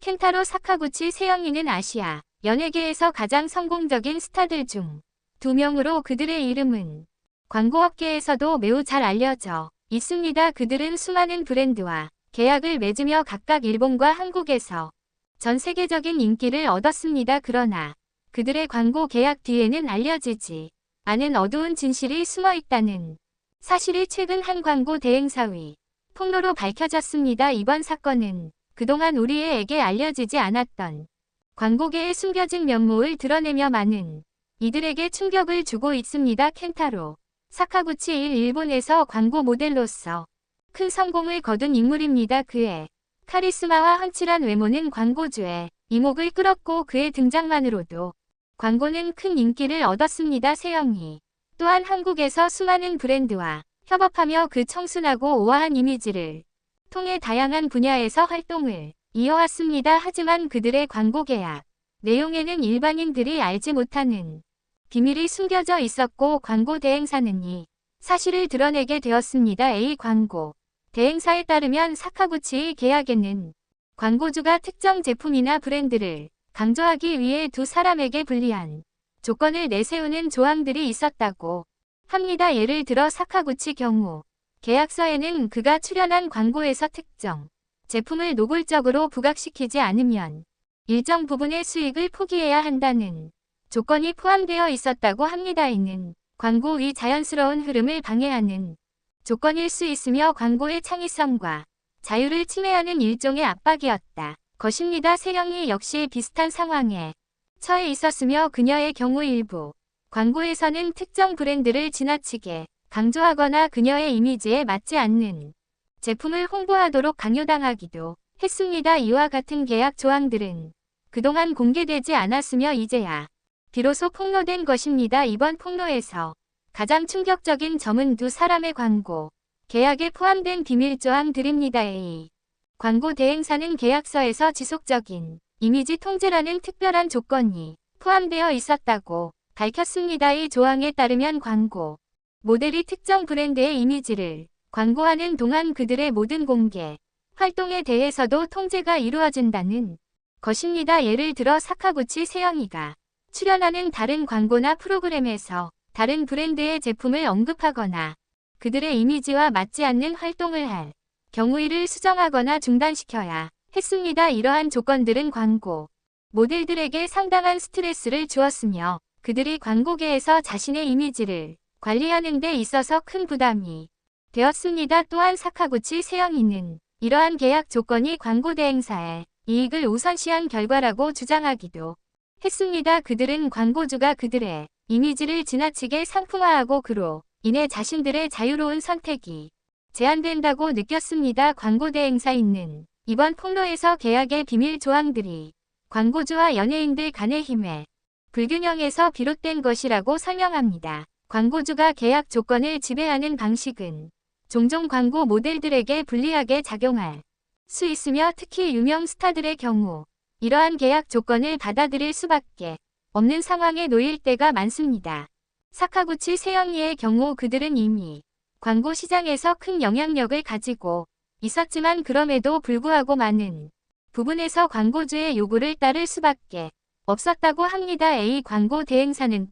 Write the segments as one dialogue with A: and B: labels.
A: 켄타로 사카구치 세영이는 아시아 연예계에서 가장 성공적인 스타들 중 2명으로 그들의 이름은 광고업계에서도 매우 잘 알려져 있습니다. 그들은 수많은 브랜드와 계약을 맺으며 각각 일본과 한국에서 전 세계적인 인기를 얻었습니다. 그러나 그들의 광고 계약 뒤에는 알려지지 않은 어두운 진실이 숨어 있다는 사실이 최근 한 광고 대행사의 폭로로 밝혀졌습니다. 이번 사건은 그동안 우리에게 알려지지 않았던 광고계의 숨겨진 면모를 드러내며 많은 이들에게 충격을 주고 있습니다. 켄타로 사카구치 일본에서 광고 모델로서 큰 성공을 거둔 인물입니다. 그의 카리스마와 훤칠한 외모는 광고주의 이목을 끌었고 그의 등장만으로도 광고는 큰 인기를 얻었습니다. 세영이 또한 한국에서 수많은 브랜드와 협업하며 그 청순하고 우아한 이미지를 통해 다양한 분야에서 활동을 이어왔습니다. 하지만 그들의 광고 계약 내용에는 일반인들이 알지 못하는 비밀이 숨겨져 있었고 광고 대행사는 이 사실을 드러내게 되었습니다. A 광고 대행사에 따르면 사카구치의 계약에는 광고주가 특정 제품이나 브랜드를 강조하기 위해 두 사람에게 불리한 조건을 내세우는 조항들이 있었다고 합니다. 예를 들어 사카구치 경우 계약서에는 그가 출연한 광고에서 특정 제품을 노골적으로 부각시키지 않으면 일정 부분의 수익을 포기해야 한다는 조건이 포함되어 있었다고 합니다. 이는 광고의 자연스러운 흐름을 방해하는 조건일 수 있으며 광고의 창의성과 자유를 침해하는 일종의 압박이었다. 것입니다. 세영이 역시 비슷한 상황에 처해 있었으며 그녀의 경우 일부 광고에서는 특정 브랜드를 지나치게 강조하거나 그녀의 이미지에 맞지 않는 제품을 홍보하도록 강요당하기도 했습니다. 이와 같은 계약 조항들은 그동안 공개되지 않았으며 이제야 비로소 폭로된 것입니다. 이번 폭로에서 가장 충격적인 점은 두 사람의 광고 계약에 포함된 비밀 조항들입니다. A. 광고 대행사는 계약서에서 지속적인 이미지 통제라는 특별한 조건이 포함되어 있었다고 밝혔습니다. 이 조항에 따르면 광고 모델이 특정 브랜드의 이미지를 광고하는 동안 그들의 모든 공개 활동에 대해서도 통제가 이루어진다는 것입니다. 예를 들어 사카구치 세영이가 출연하는 다른 광고나 프로그램에서 다른 브랜드의 제품을 언급하거나 그들의 이미지와 맞지 않는 활동을 할 경우 이를 수정하거나 중단시켜야 했습니다. 이러한 조건들은 광고 모델들에게 상당한 스트레스를 주었으며 그들이 광고계에서 자신의 이미지를 관리하는 데 있어서 큰 부담이 되었습니다. 또한 사카구치 세영이는 이러한 계약 조건이 광고 대행사의 이익을 우선시한 결과라고 주장하기도 했습니다. 그들은 광고주가 그들의 이미지를 지나치게 상품화하고 그로 인해 자신들의 자유로운 선택이 제한된다고 느꼈습니다. 광고 대행사 있는 이번 폭로에서 계약의 비밀 조항들이 광고주와 연예인들 간의 힘의 불균형에서 비롯된 것이라고 설명합니다. 광고주가 계약 조건을 지배하는 방식은 종종 광고 모델들에게 불리하게 작용할 수 있으며 특히 유명 스타들의 경우 이러한 계약 조건을 받아들일 수밖에 없는 상황에 놓일 때가 많습니다. 사카구치 세영이의 경우 그들은 이미 광고 시장에서 큰 영향력을 가지고 있었지만 그럼에도 불구하고 많은 부분에서 광고주의 요구를 따를 수밖에 없었다고 합니다. A 광고 대행사는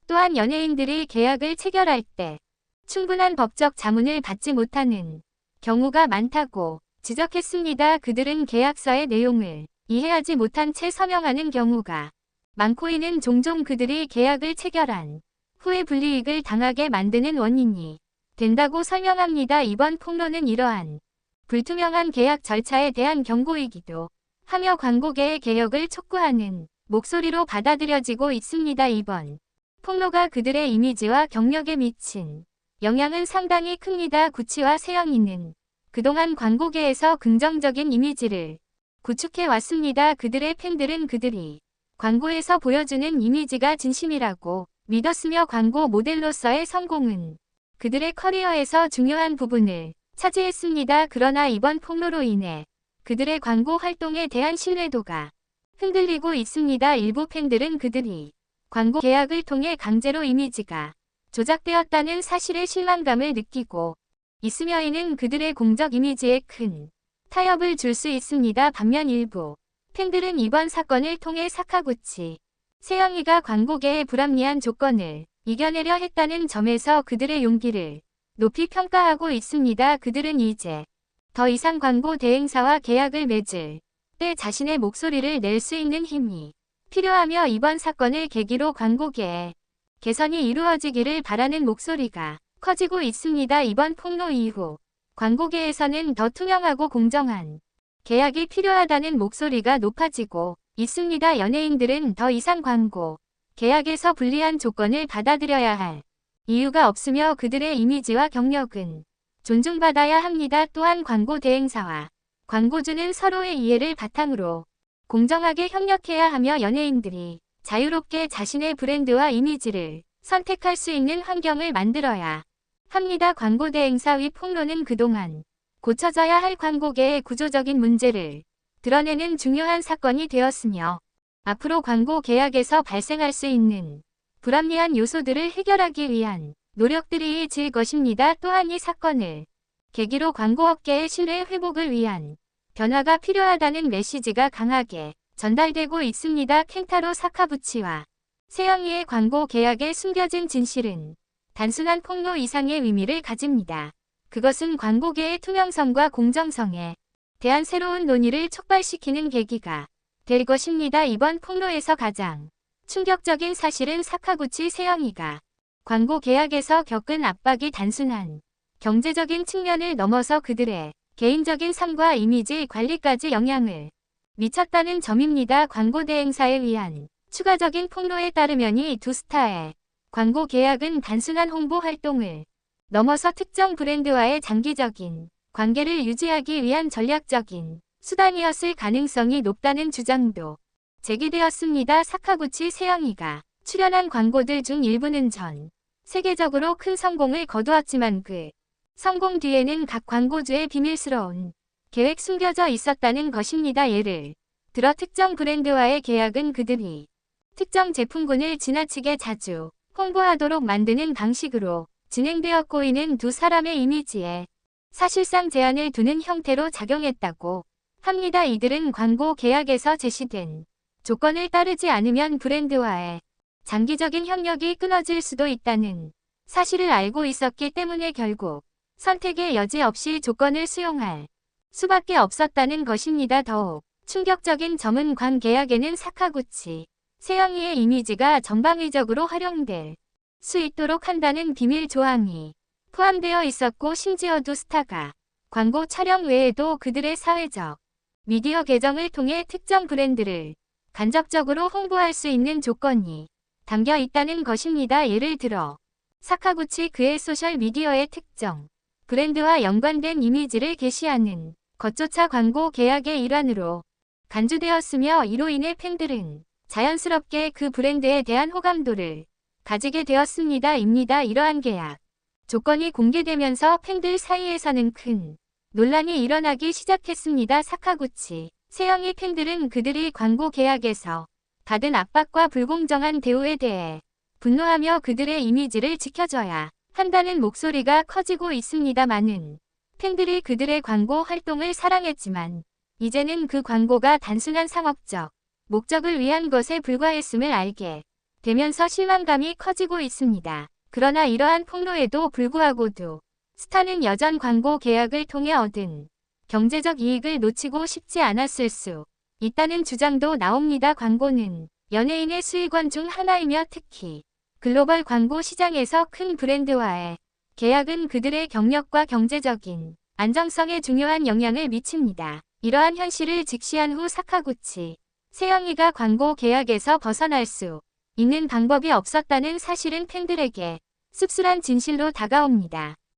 A: 또한 연예인들이 계약을 체결할 때 충분한 법적 자문을 받지 못하는 경우가 많다고 지적했습니다. 그들은 계약서의 내용을 이해하지 못한 채 서명하는 경우가 많고 이는 종종 그들이 계약을 체결한 후에 불이익을 당하게 만드는 원인이 된다고 설명합니다. 이번 폭로는 이러한 불투명한 계약 절차에 대한 경고이기도 하며 광고계의 개혁을 촉구하는 목소리로 받아들여지고 있습니다. 이번 폭로가 그들의 이미지와 경력에 미친 영향은 상당히 큽니다. 구치와 세영이는 그동안 광고계에서 긍정적인 이미지를 구축해 왔습니다. 그들의 팬들은 그들이 광고에서 보여주는 이미지가 진심이라고 믿었으며 광고 모델로서의 성공은 그들의 커리어에서 중요한 부분을 차지했습니다. 그러나 이번 폭로로 인해 그들의 광고 활동에 대한 신뢰도가 흔들리고 있습니다. 일부 팬들은 그들이 광고 계약을 통해 강제로 이미지가 조작되었다는 사실에 실망감을 느끼고 있으며 이는 그들의 공적 이미지에 큰 타협을 줄 수 있습니다. 반면 일부 팬들은 이번 사건을 통해 사카구치, 세영이가 광고계의 불합리한 조건을 이겨내려 했다는 점에서 그들의 용기를 높이 평가하고 있습니다. 그들은 이제 더 이상 광고 대행사와 계약을 맺을 때 자신의 목소리를 낼 수 있는 힘이 필요하며 이번 사건을 계기로 광고계에 개선이 이루어지기를 바라는 목소리가 커지고 있습니다. 이번 폭로 이후 광고계에서는 더 투명하고 공정한 계약이 필요하다는 목소리가 높아지고 있습니다. 연예인들은 더 이상 광고 계약에서 불리한 조건을 받아들여야 할 이유가 없으며 그들의 이미지와 경력은 존중받아야 합니다. 또한 광고 대행사와 광고주는 서로의 이해를 바탕으로 공정하게 협력해야 하며 연예인들이 자유롭게 자신의 브랜드와 이미지를 선택할 수 있는 환경을 만들어야 합니다. 광고 대행사 위 폭로는 그동안 고쳐져야 할 광고계의 구조적인 문제를 드러내는 중요한 사건이 되었으며 앞으로 광고 계약에서 발생할 수 있는 불합리한 요소들을 해결하기 위한 노력들이 이어질 것입니다. 또한 이 사건을 계기로 광고업계의 신뢰 회복을 위한 변화가 필요하다는 메시지가 강하게 전달되고 있습니다. 켄타로 사카부치와 세영이의 광고 계약에 숨겨진 진실은 단순한 폭로 이상의 의미를 가집니다. 그것은 광고계의 투명성과 공정성에 대한 새로운 논의를 촉발시키는 계기가 될 것입니다. 이번 폭로에서 가장 충격적인 사실은 사카구치 세영이가 광고 계약에서 겪은 압박이 단순한 경제적인 측면을 넘어서 그들의 개인적인 삶과 이미지 관리까지 영향을 미쳤다는 점입니다. 광고 대행사에 의한 추가적인 폭로에 따르면 이 두 스타의 광고 계약은 단순한 홍보 활동을 넘어서 특정 브랜드와의 장기적인 관계를 유지하기 위한 전략적인 수단이었을 가능성이 높다는 주장도 제기되었습니다. 사카구치 세영이가 출연한 광고들 중 일부는 전 세계적으로 큰 성공을 거두었지만 그 성공 뒤에는 각 광고주의 비밀스러운 계획 숨겨져 있었다는 것입니다. 예를 들어 특정 브랜드와의 계약은 그들이 특정 제품군을 지나치게 자주 홍보하도록 만드는 방식으로 진행되었고 이는 두 사람의 이미지에 사실상 제한을 두는 형태로 작용했다고 합니다. 이들은 광고 계약에서 제시된 조건을 따르지 않으면 브랜드와의 장기적인 협력이 끊어질 수도 있다는 사실을 알고 있었기 때문에 결국 선택의 여지 없이 조건을 수용할 수밖에 없었다는 것입니다. 더욱 충격적인 점은 광계약에는 사카구치 세영이의 이미지가 전방위적으로 활용될 수 있도록 한다는 비밀 조항이 포함되어 있었고 심지어 두 스타가 광고 촬영 외에도 그들의 사회적 미디어 계정을 통해 특정 브랜드를 간접적으로 홍보할 수 있는 조건이 담겨 있다는 것입니다. 예를 들어 사카구치 그의 소셜미디어의 특정 브랜드와 연관된 이미지를 게시하는 것조차 광고 계약의 일환으로 간주되었으며 이로 인해 팬들은 자연스럽게 그 브랜드에 대한 호감도를 가지게 되었습니다. 이러한 계약 조건이 공개되면서 팬들 사이에서는 큰 논란이 일어나기 시작했습니다. 사카구치 세영이 팬들은 그들이 광고 계약에서 받은 압박과 불공정한 대우에 대해 분노하며 그들의 이미지를 지켜줘야 한다는 목소리가 커지고 있습니다. 많은 팬들이 그들의 광고 활동을 사랑했지만 이제는 그 광고가 단순한 상업적 목적을 위한 것에 불과했음을 알게 되면서 실망감이 커지고 있습니다. 그러나 이러한 폭로에도 불구하고도 스타는 여전 광고 계약을 통해 얻은 경제적 이익을 놓치고 싶지 않았을 수 있다는 주장도 나옵니다. 광고는 연예인의 수익원 중 하나이며 특히 글로벌 광고 시장에서 큰 브랜드와의 계약은 그들의 경력과 경제적인 안정성에 중요한 영향을 미칩니다. 이러한 현실을 직시한 후 사카구치 세영이가 광고 계약에서 벗어날 수 있는 방법이 없었다는 사실은 팬들에게 씁쓸한 진실로 다가옵니다.